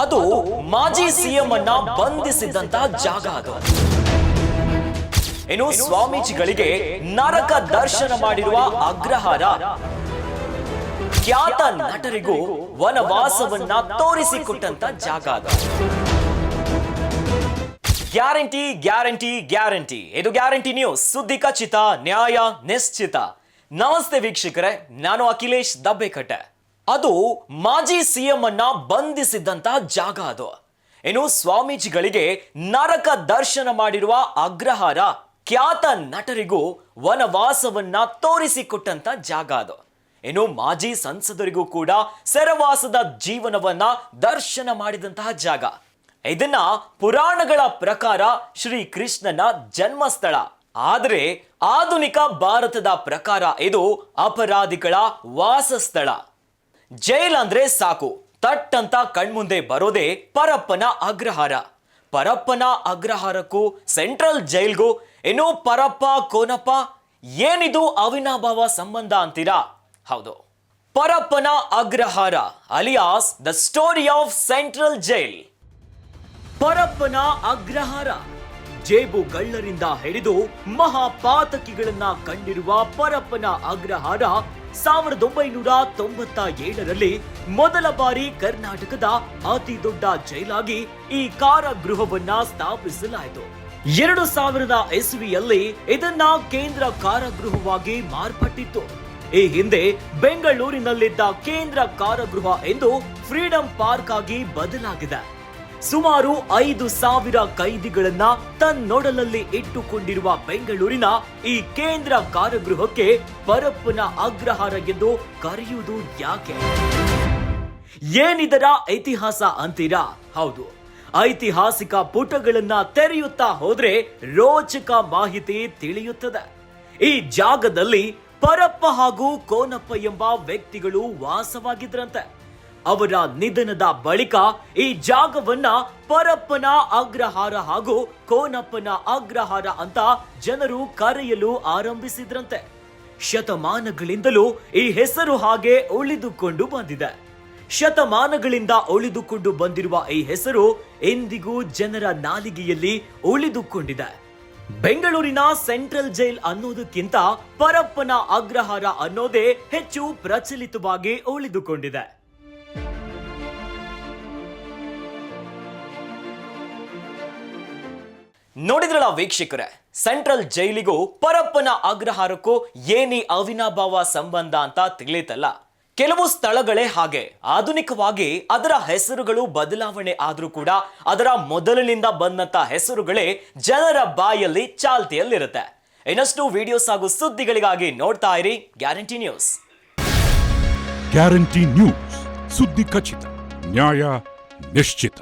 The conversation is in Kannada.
ಅದು ಮಾಜಿ ಸಿಎಂ ಅನ್ನ ಬಂಧಿಸಿದಂತಹ ಜಾಗ ಅದು. ಇನ್ನು ಸ್ವಾಮೀಜಿಗಳಿಗೆ ನರಕ ದರ್ಶನ ಮಾಡಿರುವ ಅಗ್ರಹಾರ, ಖ್ಯಾತ ನಟರಿಗೂ ವನವಾಸವನ್ನ ತೋರಿಸಿಕೊಟ್ಟಂತ ಜಾಗ ಅದು. ಗ್ಯಾರಂಟಿ ಗ್ಯಾರಂಟಿ ಗ್ಯಾರಂಟಿ, ಇದು ಗ್ಯಾರಂಟಿ ನ್ಯೂಸ್, ಸುದ್ದಿ ಖಚಿತ, ನ್ಯಾಯ ನಿಶ್ಚಿತ. ನಮಸ್ತೆ ವೀಕ್ಷಕರೇ, ನಾನು ಅಖಿಲೇಶ್ ದಬ್ಬೆಕಟ್ಟೆ. ಅದು ಮಾಜಿ ಸಿಎಂ ಅನ್ನ ಬಂಧಿಸಿದಂತಹ ಜಾಗ ಅದು. ಇನ್ನು ಸ್ವಾಮೀಜಿಗಳಿಗೆ ನರಕ ದರ್ಶನ ಮಾಡಿರುವ ಅಗ್ರಹಾರ, ಖ್ಯಾತ ನಟರಿಗೂ ವನವಾಸವನ್ನ ತೋರಿಸಿಕೊಟ್ಟಂತ ಜಾಗ ಅದು. ಇನ್ನು ಮಾಜಿ ಸಂಸದರಿಗೂ ಕೂಡ ಸೆರೆವಾಸದ ಜೀವನವನ್ನ ದರ್ಶನ ಮಾಡಿದಂತಹ ಜಾಗ. ಇದನ್ನ ಪುರಾಣಗಳ ಪ್ರಕಾರ ಶ್ರೀ ಕೃಷ್ಣನ ಜನ್ಮಸ್ಥಳ. ಆದರೆ ಆಧುನಿಕ ಭಾರತದ ಪ್ರಕಾರ ಇದು ಅಪರಾಧಿಗಳ ವಾಸಸ್ಥಳ. ಜೈಲ್ ಅಂದ್ರೆ ಸಾಕು, ತಟ್ ಅಂತ ಕಣ್ಮುಂದೆ ಬರೋದೇ ಪರಪ್ಪನ ಅಗ್ರಹಾರ. ಪರಪ್ಪನ ಅಗ್ರಹಾರಕ್ಕೂ ಸೆಂಟ್ರಲ್ ಜೈಲ್ಗೂ ಇನ್ನು ಪರಪ್ಪ ಕೋನಪ್ಪ ಏನಿದು ಅವಿನಾಭಾವ ಸಂಬಂಧ ಅಂತೀರಾ? ಹೌದು, Parappana Agrahara alias the story of central jail. Parappana Agrahara ಜೇಬುಗಳ್ಳರಿಂದ ಹಿಡಿದು ಮಹಾಪಾತಕಿಗಳನ್ನ ಕಂಡಿರುವ ಪರಪ್ಪನ ಅಗ್ರಹಾರ 1997ರಲ್ಲಿ ಮೊದಲ ಬಾರಿ ಕರ್ನಾಟಕದ ಅತಿ ದೊಡ್ಡ ಜೈಲಾಗಿ ಈ ಕಾರಾಗೃಹವನ್ನ ಸ್ಥಾಪಿಸಲಾಯಿತು. 2000 ಇಸ್ವಿಯಲ್ಲಿ ಇದನ್ನ ಕೇಂದ್ರ ಕಾರಾಗೃಹವಾಗಿ ಮಾರ್ಪಟ್ಟಿತ್ತು. ಈ ಹಿಂದೆ ಬೆಂಗಳೂರಿನಲ್ಲಿದ್ದ ಕೇಂದ್ರ ಕಾರಾಗೃಹ ಎಂದು ಫ್ರೀಡಂ ಪಾರ್ಕ್ ಆಗಿ ಬದಲಾಗಿದೆ. ಸುಮಾರು 5,000 ಕೈದಿಗಳನ್ನ ತನ್ನೊಡಲಲ್ಲಿ ಇಟ್ಟುಕೊಂಡಿರುವ ಬೆಂಗಳೂರಿನ ಈ ಕೇಂದ್ರ ಕಾರಾಗೃಹಕ್ಕೆ ಪರಪ್ಪನ ಅಗ್ರಹಾರ ಎಂದು ಕರೆಯುವುದು ಯಾಕೆ? ಏನಿದರ ಇತಿಹಾಸ ಅಂತೀರಾ? ಹೌದು, ಐತಿಹಾಸಿಕ ಪುಟಗಳನ್ನ ತೆರೆಯುತ್ತಾ ಹೋದ್ರೆ ರೋಚಕ ಮಾಹಿತಿ ತಿಳಿಯುತ್ತದೆ. ಈ ಜಾಗದಲ್ಲಿ ಪರಪ್ಪ ಹಾಗೂ ಕೋನಪ್ಪ ಎಂಬ ವ್ಯಕ್ತಿಗಳು ವಾಸವಾಗಿದ್ರಂತೆ. ಅವರ ನಿಧನದ ಬಳಿಕ ಈ ಜಾಗವನ್ನ ಪರಪ್ಪನ ಅಗ್ರಹಾರ ಹಾಗೂ ಕೋನಪ್ಪನ ಅಗ್ರಹಾರ ಅಂತ ಜನರು ಕರೆಯಲು ಆರಂಭಿಸಿದ್ರಂತೆ. ಶತಮಾನಗಳಿಂದಲೂ ಈ ಹೆಸರು ಹಾಗೆ ಉಳಿದುಕೊಂಡು ಬಂದಿದೆ. ಶತಮಾನಗಳಿಂದ ಉಳಿದುಕೊಂಡು ಬಂದಿರುವ ಈ ಹೆಸರು ಎಂದಿಗೂ ಜನರ ನಾಲಿಗೆಯಲ್ಲಿ ಉಳಿದುಕೊಂಡಿದೆ. ಬೆಂಗಳೂರಿನ ಸೆಂಟ್ರಲ್ ಜೈಲ್ ಅನ್ನೋದಕ್ಕಿಂತ ಪರಪ್ಪನ ಅಗ್ರಹಾರ ಅನ್ನೋದೇ ಹೆಚ್ಚು ಪ್ರಚಲಿತವಾಗಿ ಉಳಿದುಕೊಂಡಿದೆ. ನೋಡಿದ್ರಲ್ಲ ವೀಕ್ಷಕರೇ, ಸೆಂಟ್ರಲ್ ಜೈಲಿಗೂ ಪರಪ್ಪನ ಅಗ್ರಹಾರಕ್ಕೂ ಏನಿ ಅವಿನಾಭಾವ ಸಂಬಂಧ ಅಂತ ತಿಳಿತಲ್ಲ. ಕೆಲವು ಸ್ಥಳಗಳೇ ಹಾಗೆ ಆಧುನಿಕವಾಗಿ ಅದರ ಹೆಸರುಗಳು ಬದಲಾವಣೆ ಆದ್ರೂ ಕೂಡ ಅದರ ಮೊದಲಿನಿಂದ ಬಂದಂತ ಹೆಸರುಗಳೇ ಜನರ ಬಾಯಲ್ಲಿ ಚಾಲ್ತಿಯಲ್ಲಿರುತ್ತೆ. ಇನ್ನಷ್ಟು ವಿಡಿಯೋಸ್ ಹಾಗೂ ಸುದ್ದಿಗಳಿಗಾಗಿ ನೋಡ್ತಾ ಇರಿ ಗ್ಯಾರಂಟಿ ನ್ಯೂಸ್. ಗ್ಯಾರಂಟಿ ನ್ಯೂಸ್, ಸುದ್ದಿ ಖಚಿತ, ನ್ಯಾಯ ನಿಶ್ಚಿತ.